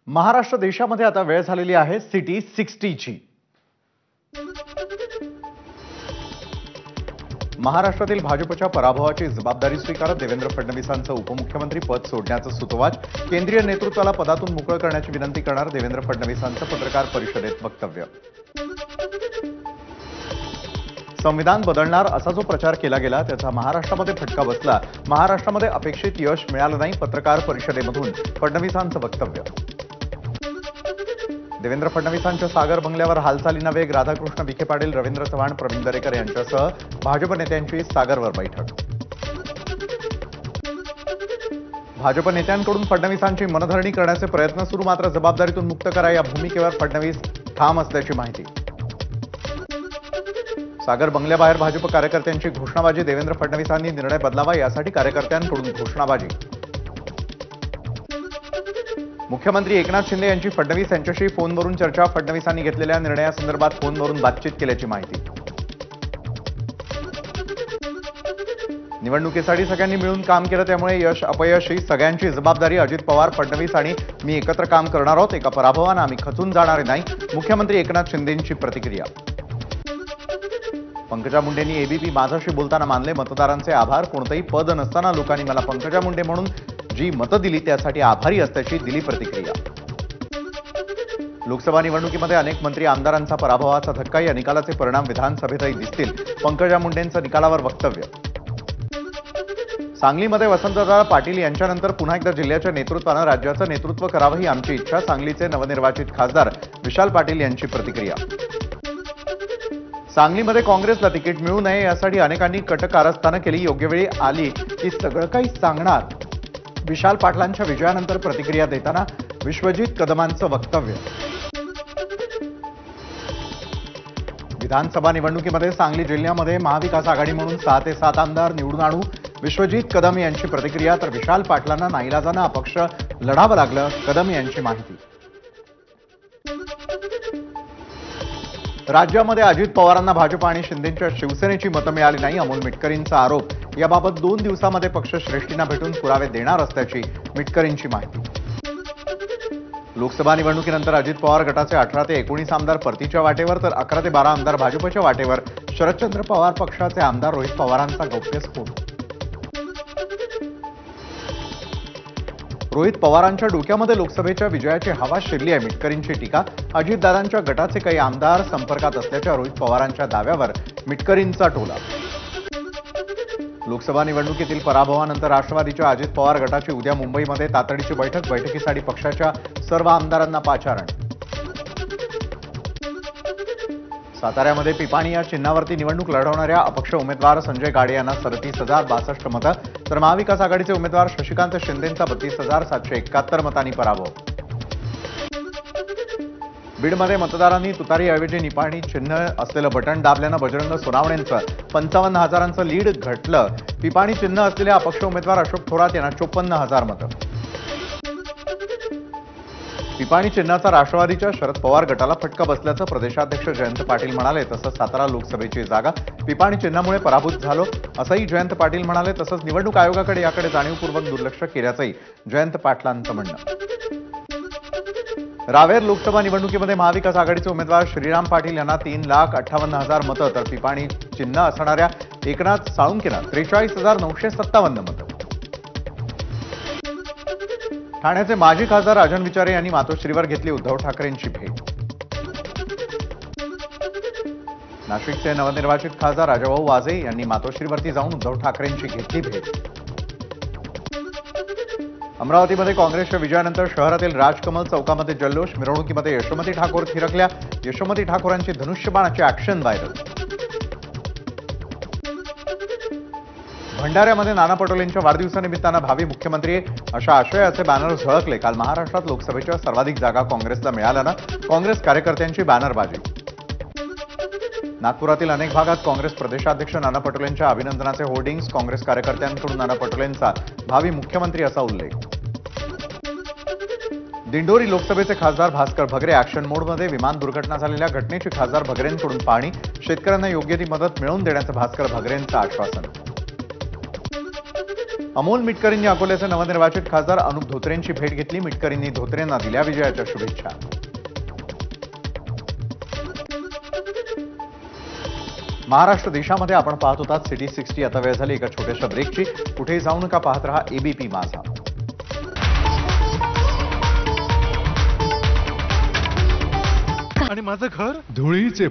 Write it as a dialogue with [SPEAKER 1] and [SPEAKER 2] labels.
[SPEAKER 1] महाराष्ट्र देशामध्ये आता वेळ झालेली आहे सिटी 60ची। महाराष्ट्रातील भाजपच्या पराभवाची जबाबदारी स्वीकारत देवेंद्र फडणवीसांचं उपमुख्यमंत्री पद सोडण्याचं सुतोवाच, केंद्रीय नेतृत्वाला पदातून मोकळं करण्याची विनंती करणार देवेंद्र फडणवीसांचं पत्रकार परिषदेत वक्तव्य। संविधान बदलणार असा जो प्रचार केला गेला त्याचा महाराष्ट्रामध्ये फटका बसला। महाराष्ट्रामध्ये अपेक्षित यश मिळालं नाही, पत्रकार परिषदेमधून फडणवीसांचं वक्तव्य। देवेंद्र फडणवीसांच्या सागर बंगल्यावर हालचालींना वेग, राधाकृष्ण विखे पाटील, रवींद्र चव्हाण, प्रवीण दरेकर यांच्यासह भाजप नेत्यांची सागरवर बैठक। भाजप नेत्यांकडून फडणवीसांची मनधरणी करण्याचे प्रयत्न सुरू, मात्र जबाबदारीतून मुक्त करा या भूमिकेवर फडणवीस ठाम असल्याची माहिती। सागर बंगल्याबाहेर भाजप कार्यकर्त्यांची घोषणाबाजी, देवेंद्र फडणवीसांनी निर्णय बदलावा यासाठी कार्यकर्त्यांकडून घोषणाबाजी। मुख्यमंत्री एकनाथ शिंदे यांची फडणवीस यांच्याशी फोनवरून चर्चा, फडणवीसांनी घेतलेल्या निर्णयासंदर्भात फोनवरून बातचीत केल्याची माहिती। निवडणुकीसाठी सगळ्यांनी मिळून काम केलं, त्यामुळे यश अपयश ही सगळ्यांची जबाबदारी। अजित पवार, फडणवीस आणि मी एकत्र काम करणार आहोत, एका पराभवानं आम्ही खचून जाणार नाही, मुख्यमंत्री एकनाथ शिंदेंची प्रतिक्रिया। पंकजा मुंडेंनी एबीपी माझाशी बोलताना मानले, मतदारांचे आभार, कोणतेही पद नसताना लोकांनी मला पंकजा मुंडे म्हणून जी मतं दिली त्यासाठी आभारी असल्याची दिली प्रतिक्रिया। लोकसभा निवडणुकीमध्ये अनेक मंत्री आमदारांचा पराभवाचा धक्का, या निकालाचे परिणाम विधानसभेतही दिसतील, पंकजा मुंडेंचं निकालावर वक्तव्य। सांगलीमध्ये वसंतदादा पाटील यांच्यानंतर पुन्हा एकदा जिल्ह्याच्या नेतृत्वानं राज्याचं नेतृत्व करावं ही आमची इच्छा, सांगलीचे नवनिर्वाचित खासदार विशाल पाटील यांची प्रतिक्रिया। सांगलीमध्ये काँग्रेसला तिकीट मिळू नये यासाठी अनेकांनी कट कारस्थानं केली, योग्य वेळी आली की सगळं काही सांगणार, विशाल पाटलांच्या विजयानंतर प्रतिक्रिया देताना विश्वजित कदमांचं वक्तव्य। विधानसभा निवडणुकीमध्ये सांगली जिल्ह्यामध्ये महाविकास आघाडी म्हणून 6 ते 7 आमदार निवडून आणू, विश्वजित कदम यांची प्रतिक्रिया, तर विशाल पाटलांना नाईलाजानं अपक्ष लढावं लागलं, कदम यांची माहिती। राज्यामध्ये अजित पवारांना भाजप आणि शिंदेंच्या शिवसेनेची मतं मिळाली नाही, अमोल मिटकरींचा आरोप, याबाबत 2 दिवसामध्ये पक्षश्रेष्ठींना भेटून पुरावे देणार असल्याची मिटकरींची माहिती। लोकसभा निवडणुकीनंतर अजित पवार गटाचे 18 ते 19 आमदार परतीच्या वाटेवर, तर 11 ते 12 आमदार भाजपच्या वाटेवर, शरदचंद्र पवार पक्षाचे आमदार रोहित पवारांचा गौप्यस्फोट। रोहित पवारांच्या डोक्यामध्ये लोकसभेच्या विजयाची हवा शिरली आहे, मिटकरींची टीका। अजितदादांच्या गटाचे काही आमदार संपर्कात असल्याच्या रोहित पवारांच्या दाव्यावर मिटकरींचा टोला। लोकसभा निवडणुकीतील पराभवानंतर राष्ट्रवादीच्या अजित पवार गटाची उद्या मुंबईमध्ये तातडीची बैठक, बैठकीसाठी पक्षाच्या सर्व आमदारांना पाचारण। साताऱ्यामध्ये पिपाणी या चिन्हावरती निवडणूक लढवणाऱ्या अपक्ष उमेदवार संजय गाडे यांना 37,062 मतं, तर महाविकास आघाडीचे उमेदवार शशिकांत शिंदेंचा 32,771 मतांनी पराभव। बीडमध्ये मतदारांनी तुतारीऐवजी निपाणी चिन्ह असलेलं बटन दाबल्यानं बजरंग सोनावणेंचं 55,000 लीड घटलं, पिपाणी चिन्ह असलेल्या अपक्ष उमेदवार अशोक थोरात यांना 54,000 मतं। पिपाणी चिन्हाचा राष्ट्रवादीच्या शरद पवार गटाला फटका बसल्याचं प्रदेशाध्यक्ष जयंत पाटील म्हणाले, तसंच सातारा लोकसभेची जागा पिपाणी चिन्हामुळे पराभूत झालो असंही जयंत पाटील म्हणाले, तसंच निवडणूक आयोगाकडे याकडे जाणीवपूर्वक दुर्लक्ष केल्याचंही जयंत पाटलांचं म्हणणं। रावेर लोकसभा निवडणुकीमध्ये महाविकास आघाडीचे उमेदवार श्रीराम पाटील यांना 3,58,000 मतं, तर पिपाणी चिन्ह असणाऱ्या एकनाथ साळुंकेला 43,957 मतं। ठाण्याचे माजी खासदार राजन विचारे यांनी मातोश्रीवर घेतली उद्धव ठाकरेंची भेट। नाशिकचे नवनिर्वाचित खासदार राजाभाऊ वाजे यांनी मातोश्रीवरती जाऊन उद्धव ठाकरेंची घेतली भेट। अमरावतीमध्ये काँग्रेसच्या विजयानंतर शहरातील राजकमल चौकामध्ये जल्लोष, मिरवणुकीमध्ये यशोमती ठाकूर थिरकल्या, यशोमती ठाकूरांची धनुष्यबाणाची ॲक्शन व्हायरल। भंडाऱ्यामध्ये नाना पटोलेंच्या वाढदिवसानिमित्तानं भावी मुख्यमंत्री अशा आशयाचे बॅनर झळकले। काल महाराष्ट्रात लोकसभेच्या सर्वाधिक जागा काँग्रेसला मिळाल्यानं काँग्रेस कार्यकर्त्यांची बॅनरबाजी। नागपुरातील अनेक भागात काँग्रेस प्रदेशाध्यक्ष नाना पटोलेंच्या अभिनंदनाचे होर्डिंग्स, काँग्रेस कार्यकर्त्यांकडून नाना पटोलेंचा भावी मुख्यमंत्री असा उल्लेख। दिंडोरी लोकसभेचे खासदार भास्कर भगरे ॲक्शन मोडमध्ये, विमान दुर्घटना झालेल्या घटनेची खासदार भगरेंकडून पाहणी, शेतकऱ्यांना योग्य ती मदत मिळवून देण्याचं भास्कर भगरेंचं आश्वासन। अमोल मिटकरींनी अकोल्याचे नवनिर्वाचित खासदार अनुप धोत्रेंची भेट घेतली. मिटकरींनी धोत्रेंना दिल्या विजयाच्या शुभेच्छा. महाराष्ट्र देशामध्ये आपण पाहत होतात सिटी 60. आता वेळ झाली एका छोट्याशा ब्रेकची. कुठेही जाऊ नका, पाहत रहा एबीपी माझा.
[SPEAKER 2] आणि माझं घर धुळीचे